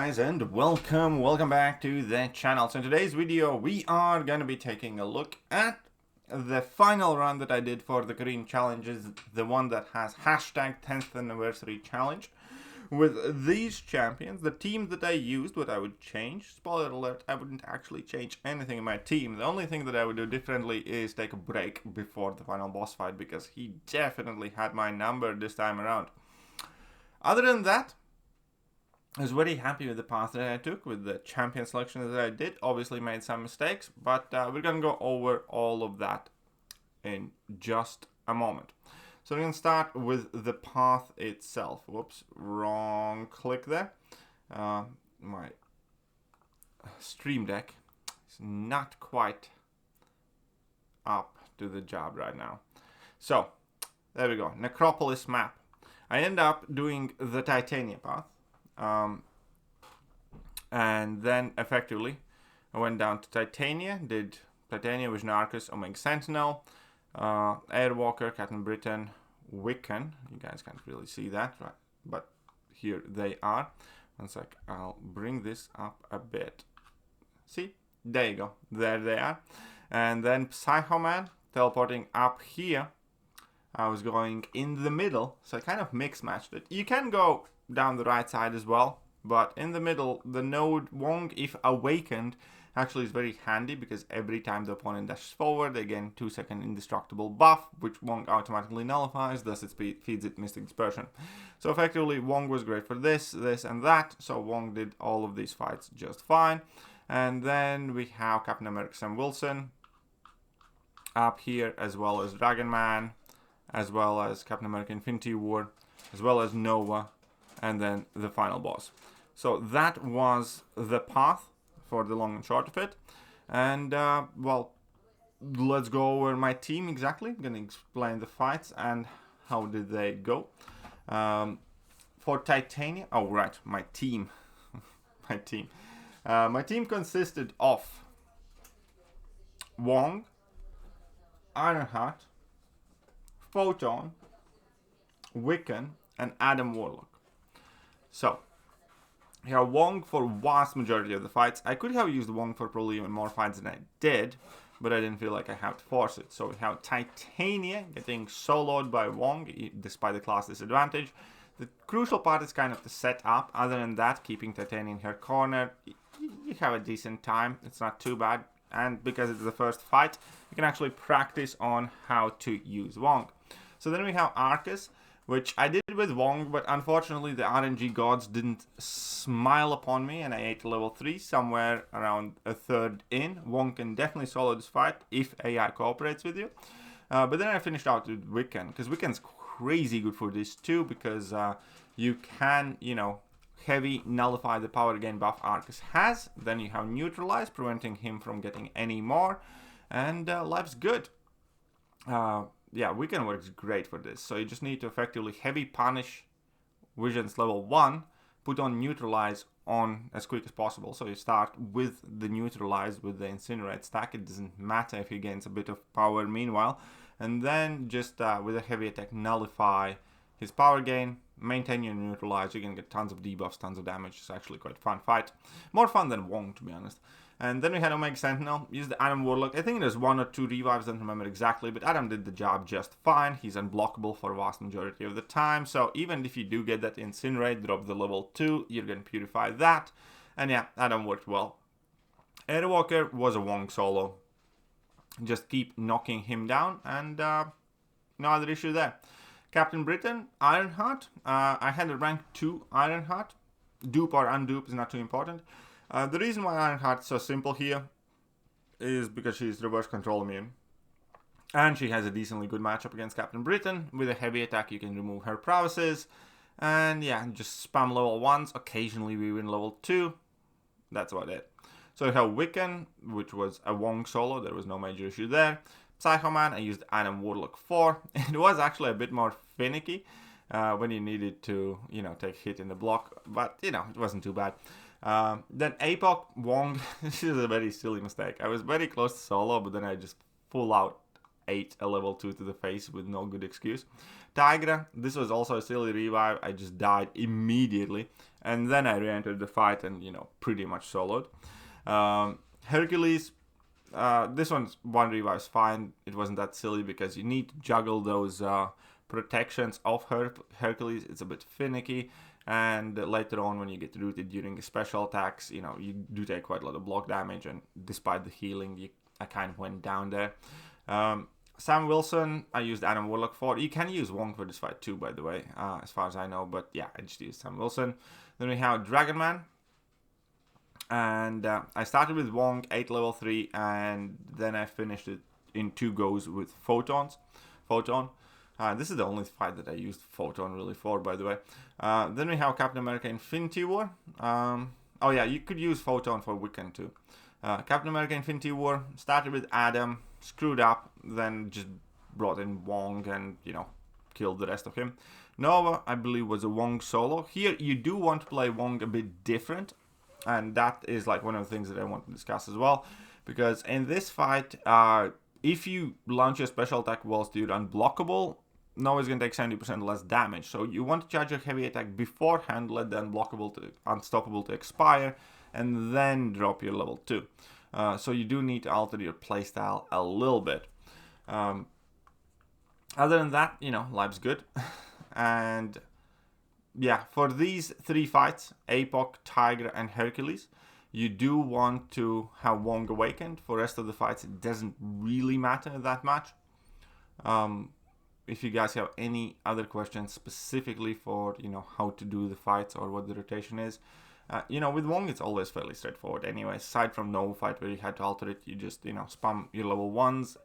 guys, and welcome back to the channel. So in today's video we are going to be taking a look at the final run that I did for the Korean challenges, the one that has hashtag 10th anniversary challenge. With these champions, the team that I used, what I would change, spoiler alert, I wouldn't actually change anything in my team. The only thing that I would do differently is take a break before the final boss fight, because he definitely had my number this time around. Other than that, I was very happy with the path that I took, with the champion selection that I did. Obviously made some mistakes, but we're going to go over all of that in just a moment. So we're going to start with the path itself. Whoops, wrong click there. My Stream Deck is not quite up to the job right now. So, there we go, Necropolis map. I end up doing the Titania path. And then effectively I went down to Titania, did Titania, Vision Arcus, Omega Sentinel, Airwalker, Captain Britain, Wiccan. You guys can't really see that, right? But here they are. One sec, I'll bring this up a bit. See? There you go. There they are. And then Psychoman, teleporting up here. I was going in the middle, so I kind of mix-matched it. You can go down the right side as well, but in the middle, the node Wong, if awakened, actually is very handy, because every time the opponent dashes forward, they gain 2-second indestructible buff, which Wong automatically nullifies, thus it feeds it Mystic Dispersion. So effectively, Wong was great for this, and that, so Wong did all of these fights just fine. And then we have Captain America Sam Wilson up here, as well as Dragon Man, as well as Captain America Infinity War, as well as Nova, and then the final boss. So that was the path for the long and short of it. And well, let's go over my team exactly. I'm gonna explain the fights and how did they go. For Titania, oh right, my team. My team consisted of Wong, Ironheart, Photon, Wiccan, and Adam Warlock. So, we have Wong for vast majority of the fights. I could have used Wong for probably even more fights than I did, but I didn't feel like I have to force it. So we have Titania getting soloed by Wong, despite the class disadvantage. The crucial part is kind of the setup. Other than that, keeping Titania in her corner, you have a decent time. It's not too bad. And because it's the first fight, you can actually practice on how to use Wong. So then we have Arcus, which I did with Wong, but unfortunately the RNG gods didn't smile upon me, and I ate level 3 somewhere around a third in. Wong can definitely solo this fight if AI cooperates with you. But then I finished out with Wiccan, because Wiccan's crazy good for this too, because you can, heavy nullify the power gain buff Arcus has. Then you have Neutralize, preventing him from getting any more, and life's good. Yeah, Wiccan works great for this. So you just need to effectively heavy punish Visions level 1, put on Neutralize on as quick as possible. So you start with the Neutralize with the Incinerate stack. It doesn't matter if he gains a bit of power meanwhile. And then just with a heavy attack nullify his power gain, maintain your Neutralize. You can get tons of debuffs, tons of damage. It's actually quite a fun fight. More fun than Wong, to be honest. And then we had Omega Sentinel, used the Adam Warlock. I think there's 1 or 2 revives, don't remember exactly, but Adam did the job just fine. He's unblockable for a vast majority of the time, so even if you do get that Incinerate, drop the level 2, you're going to purify that. And yeah, Adam worked well. Airwalker was a Wong solo. Just keep knocking him down, and no other issue there. Captain Britain, Ironheart. I had a rank 2 Ironheart. Dupe or undupe is not too important. The reason why Ironheart's so simple here is because she's reverse control immune. And she has a decently good matchup against Captain Britain. With a heavy attack, you can remove her prowesses. And yeah, just spam level 1s. Occasionally we win level 2. That's about it. So we have Wiccan, which was a Wong solo. There was no major issue there. Psychoman, I used Adam Warlock 4. It was actually a bit more finicky when you needed to, take hit in the block. But, it wasn't too bad. Then APOC, Wong, this is a very silly mistake. I was very close to solo, but then I just full out ate a level 2 to the face with no good excuse. Tigra, this was also a silly revive. I just died immediately. And then I re-entered the fight and, pretty much soloed. Hercules, this one revive is fine. It wasn't that silly because you need to juggle those protections of Hercules. It's a bit finicky. And later on, when you get rooted during special attacks, you do take quite a lot of block damage. And despite the healing, I kind of went down there. Sam Wilson, I used Adam Warlock for. You can use Wong for this fight too, by the way, as far as I know. But yeah, I just used Sam Wilson. Then we have Dragon Man. And I started with Wong, 8 level 3. And then I finished it in 2 goes with Photon. This is the only fight that I used Photon really for, by the way. Then we have Captain America Infinity War. Oh yeah, you could use Photon for Wiccan too. Captain America Infinity War, started with Adam, screwed up, then just brought in Wong and, killed the rest of him. Nova, I believe, was a Wong solo. Here, you do want to play Wong a bit different, and that is like one of the things that I want to discuss as well. Because in this fight, if you launch your special attack whilst you're unblockable, Nova's going to take 70% less damage. So you want to charge your heavy attack beforehand, let the unstoppable to expire, and then drop your level 2. So you do need to alter your playstyle a little bit. Other than that, life's good. And yeah, for these 3 fights, APOC, Tigra, and Hercules, you do want to have Wong Awakened. For the rest of the fights, it doesn't really matter that much. If you guys have any other questions specifically for, how to do the fights or what the rotation is, with Wong, it's always fairly straightforward anyway. Aside from no fight where you had to alter it, you just, spam your level 1s.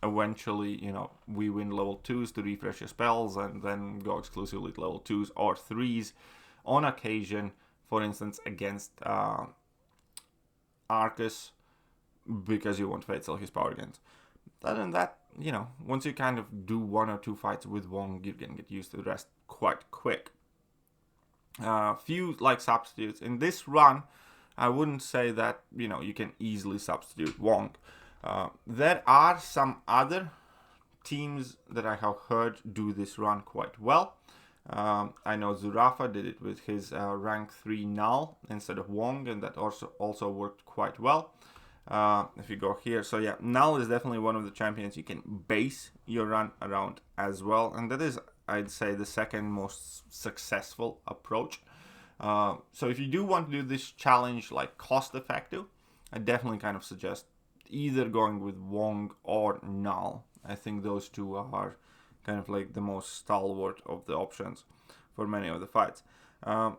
Eventually, we win level 2s to refresh your spells and then go exclusively to level 2s or 3s on occasion, for instance, against Arcus, because you want to Fate Seal his power gains. Other than that, once you kind of do 1 or 2 fights with Wong, you can get used to the rest quite quick. Few substitutes. In this run, I wouldn't say that, you can easily substitute Wong. There are some other teams that I have heard do this run quite well. I know Zurafa did it with his rank 3 Null instead of Wong, and that also worked quite well. If you go here, so yeah, Null is definitely one of the champions you can base your run around as well, and that is, I'd say, the second most successful approach. So if you do want to do this challenge cost effective, I definitely kind of suggest either going with Wong or Null. I think those two are kind of the most stalwart of the options for many of the fights.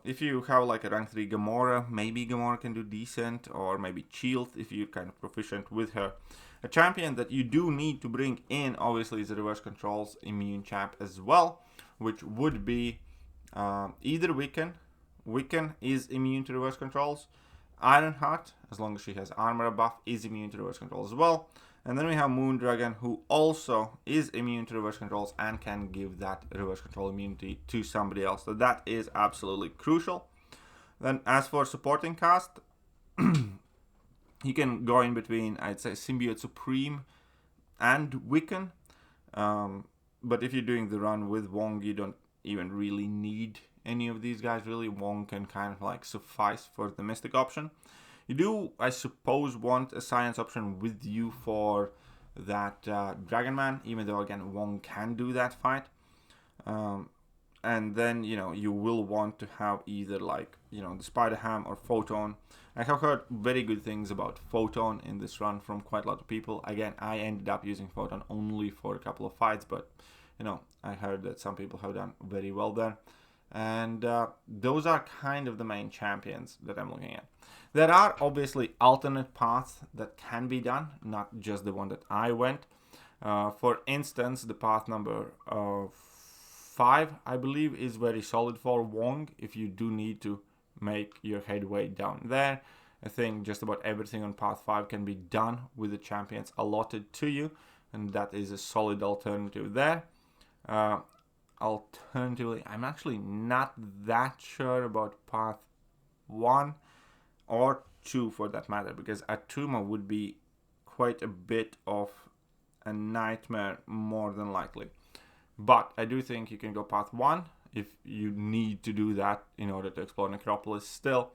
If you have a rank 3 Gamora, maybe Gamora can do decent, or maybe Shield if you're kind of proficient with her. A champion that you do need to bring in, obviously, is a Reverse Controls immune champ as well, which would be either Wiccan. Wiccan is immune to Reverse Controls. Ironheart, as long as she has armor buff, is immune to Reverse Controls as well. And then we have Moondragon, who also is immune to Reverse Controls and can give that Reverse Control immunity to somebody else. So that is absolutely crucial. Then as for supporting cast, you can go in between, I'd say, Symbiote Supreme and Wiccan. But if you're doing the run with Wong, you don't even really need any of these guys, really. Wong can kind of suffice for the Mystic option. You do, I suppose, want a Science option with you for that Dragon Man, even though, again, Wong can do that fight. And then, you will want to have either, the Spider Ham or Photon. I have heard very good things about Photon in this run from quite a lot of people. Again, I ended up using Photon only for a couple of fights, but, I heard that some people have done very well there. And those are kind of the main champions that I'm looking at. There are obviously alternate paths that can be done, not just the one that I went. For instance, the path number 5, I believe, is very solid for Wong if you do need to make your headway down there. I think just about everything on path 5 can be done with the champions allotted to you, and that is a solid alternative there. Alternatively, I'm actually not that sure about path 1 or 2 for that matter, because Atuma would be quite a bit of a nightmare more than likely. But I do think you can go path 1 if you need to do that in order to explore Necropolis still.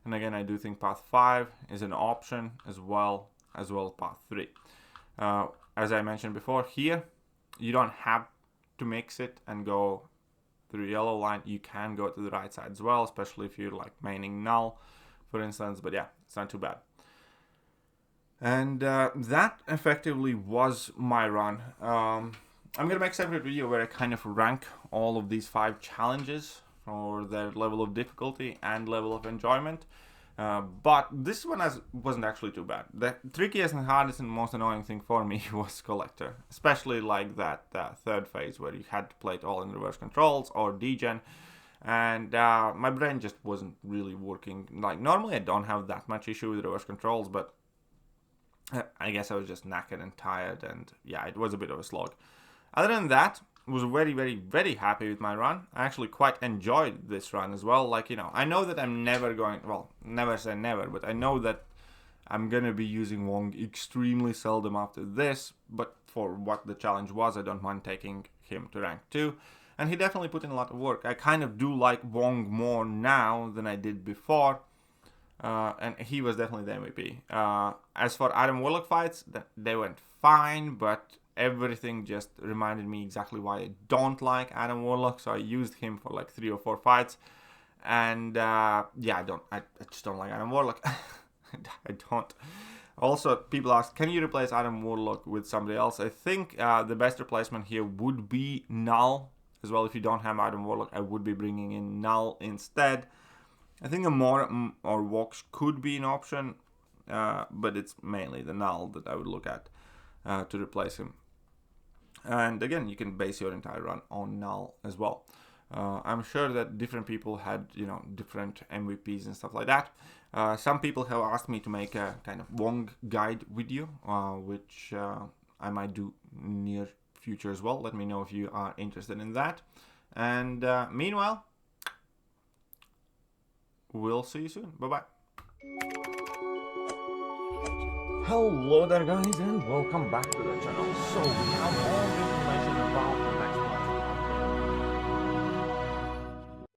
And again, I do think path 5 is an option as well as path 3. As I mentioned before, here you don't have to mix it and go through yellow line. You can go to the right side as well, especially if you're like maining null, for instance. But yeah, it's not too bad. And that effectively was my run. I'm gonna make a separate video where I kind of rank all of these 5 challenges for their level of difficulty and level of enjoyment. But this one wasn't actually too bad. The trickiest and hardest and most annoying thing for me was Collector, especially like that third phase where you had to play it all in reverse controls or degen, and my brain just wasn't really working. Like normally I don't have that much issue with reverse controls, but I guess I was just knackered and tired, and yeah, it was a bit of a slog. Other than that, was very, very, very happy with my run. I actually quite enjoyed this run as well. Like, you know, I know that I'm never going, well, never say never, but I know that I'm gonna be using Wong extremely seldom after this, but for what the challenge was, I don't mind taking him to rank 2. And he definitely put in a lot of work. I kind of do like Wong more now than I did before, and he was definitely the MVP. As for Adam Warlock fights, they went fine, but everything just reminded me exactly why I don't like Adam Warlock, so I used him for like 3 or 4 fights, and yeah, I just don't like Adam Warlock. I don't. Also, people ask, can you replace Adam Warlock with somebody else? I think the best replacement here would be Null as well. If you don't have Adam Warlock, I would be bringing in Null instead. I think a Mor or Vox could be an option, but it's mainly the Null that I would look at to replace him. And again, you can base your entire run on Null as well. I'm sure that different people had, you know, different MVPs and stuff like that. Some people have asked me to make a kind of Wong guide video, which I might do near future as well. Let me know if you are interested in that. And meanwhile, we'll see you soon. Bye-bye. Hello there guys, and welcome back to the channel. So we have all the information about the